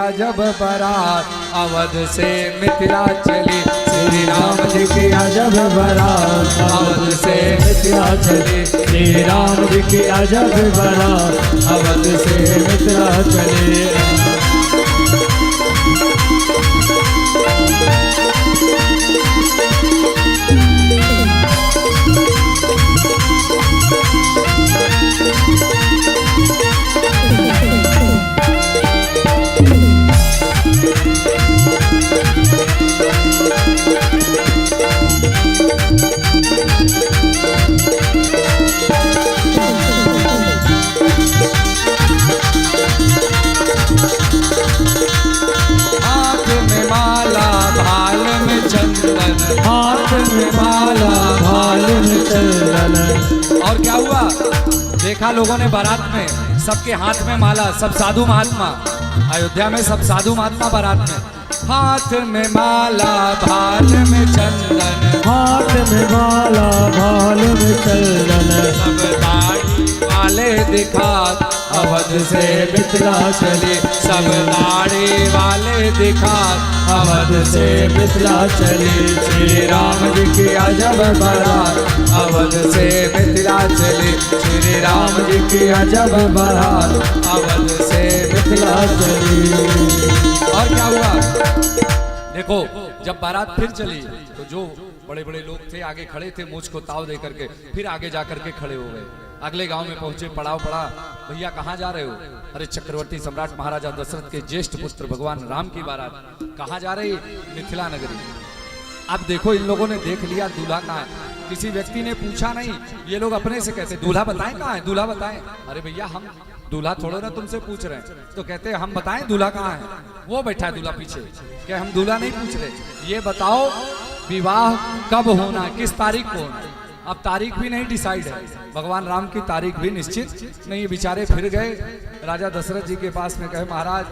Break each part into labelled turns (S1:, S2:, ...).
S1: जब बारात अवध से मिथिला चली, श्री राम जी की अजब बारात अवध से मिथिला चली,
S2: श्री राम जी की अजब बारात
S1: अवध से मिथिला चली।
S2: हाथ में माला भाल में चंदन।
S1: और क्या हुआ, देखा लोगों ने बारात में सबके हाथ में माला, सब साधु महात्मा, अयोध्या में सब साधु महात्मा बारात में, हाथ में माला भाल में चंदन,
S2: हाथ में माला भाल में चंदन।
S1: सब दाढ़ी वाले दिखा अवध से मिथिला चली, सब दाढ़ी वाले दिखा अवध से मिथिला चली, श्री राम जी की अजब बारात अवध से मिथिला चली, श्री राम जी की अजब बारात अवध से मिथिला चली। और क्या हुआ, देखो जब बारात फिर चली तो जो बड़े बड़े लोग थे आगे खड़े थे, मुझ को ताव दे करके फिर आगे जा करके खड़े हो गए। अगले गांव में पहुंचे, पड़ाव पड़ा, भैया कहाँ जा रहे हो? अरे चक्रवर्ती सम्राट महाराजा दशरथ के ज्येष्ठ पुत्र भगवान राम की बारात। कहाँ जा रही? मिथिला नगरी। अब देखो इन लोगों ने देख लिया दूल्हा कहाँ है, किसी व्यक्ति ने पूछा नहीं, ये लोग अपने से कहते दूल्हा बताएं कहाँ है, दूल्हा बताएं। अरे भैया हम दूल्हा थोड़े ना तुमसे पूछ रहे हैं, तो कहते हम बताएं दूल्हा कहाँ है, वो बैठा है दूल्हा पीछे। क्या हम दूल्हा नहीं पूछ रहे, ये बताओ विवाह कब होना, किस तारीख को होना? अब तारीख भी नहीं डिसाइड है, भगवान राम की तारीख भी निश्चित नहीं। बेचारे फिर गए राजा दशरथ जी के पास में, कहे महाराज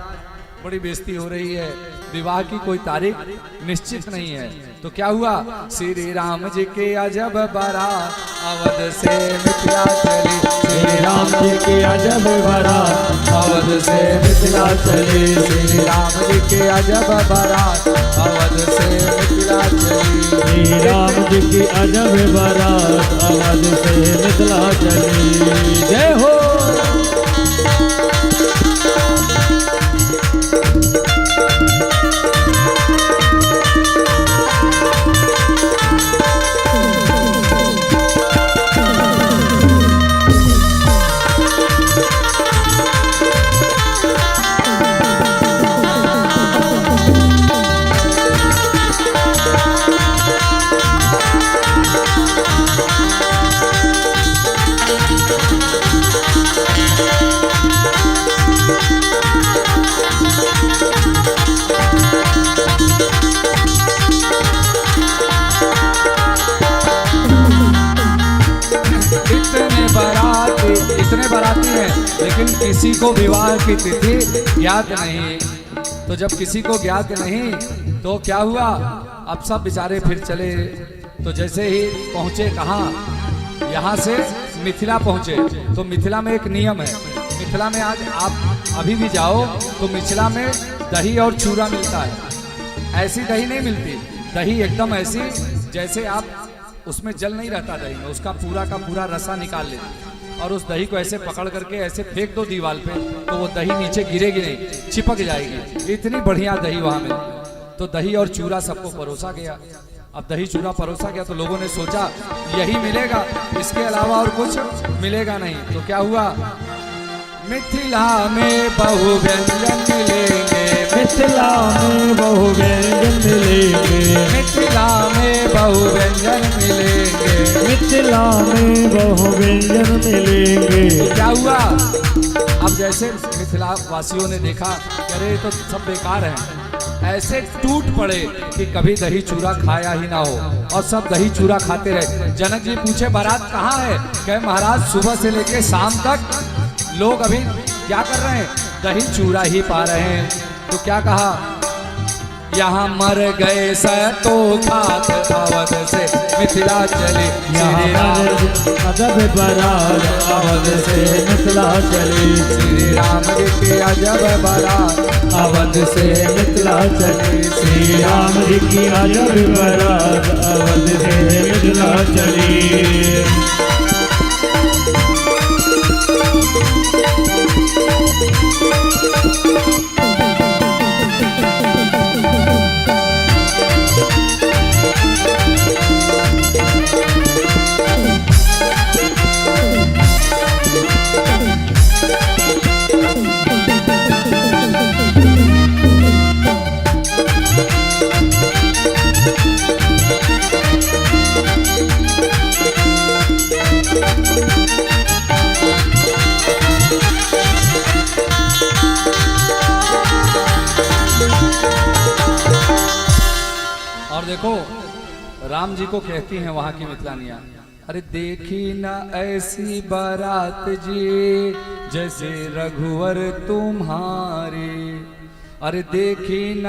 S1: बड़ी बेइज्जती हो रही है, विवाह की कोई तारीख निश्चित नहीं है। तो क्या हुआ, श्री राम जी के अजब बारात अवध से मिथिला चली,
S2: श्री राम जी की अजब बारात
S1: अवध से मिथिला चली, श्री राम जी के अजब बारात अवध से मिथिला चली,
S2: श्री राम जी की अजब बारात अवध से मिथिला चली। जय हो।
S1: इतने बाराती हैं लेकिन किसी को विवाह की तिथि ज्ञात नहीं। तो जब किसी को ज्ञात नहीं तो क्या हुआ, अब सब बेचारे फिर चले। तो जैसे ही पहुंचे कहाँ, यहाँ से मिथिला पहुंचे। तो मिथिला में एक नियम है, मिथिला में आज आप अभी भी जाओ तो मिथिला में दही और चूरा मिलता है। ऐसी दही नहीं मिलती, दही एकदम ऐसी जैसे आप उसमें जल नहीं रहता दही में, उसका पूरा का पूरा रसा निकाल लेते और उस दही को ऐसे पकड़ करके ऐसे फेंक दो दीवार पे, तो वो दही नीचे गिरेगी नहीं, चिपक जाएगी। इतनी बढ़िया दही वहां में। तो दही और चूरा सबको परोसा गया। अब दही चूरा परोसा गया तो लोगों ने सोचा यही मिलेगा, इसके अलावा और कुछ मिलेगा नहीं। तो क्या हुआ, मिथिला में बहु व्यंजन मिलेंगे,
S2: मिथिला में बहु व्यंजन मिलेंगे,
S1: मिथिला में बहु व्यंजन मिलेंगे,
S2: मिथिला में बहु व्यंजन मिलेंगे।
S1: क्या हुआ, अब जैसे मिथिला वासियों ने देखा, अरे तो सब बेकार हैं, ऐसे टूट पड़े कि कभी दही चूरा खाया ही ना हो और सब दही चूरा खाते रहे। जनक जी पूछे बारात कहाँ है? कहे महाराज सुबह से लेकर शाम तक लोग अभी क्या कर रहे हैं, दही चूरा ही पा रहे हैं। तो क्या कहा, यहाँ मर गए सतो खात अवध से मिथिला चले श्री राम
S2: अजब बारात अवध से मिथिला चली
S1: श्री राम जी की अजब बारात अवध से मिथिला चले
S2: श्री राम जी की अजब बारात अवध से मिथिला चली।
S1: और देखो राम जी को कहती हैं वहां की मिथिलानियां, अरे देखी ना ऐसी बारात जी जैसे रघुवर तुम्हारे, अरे देखी ना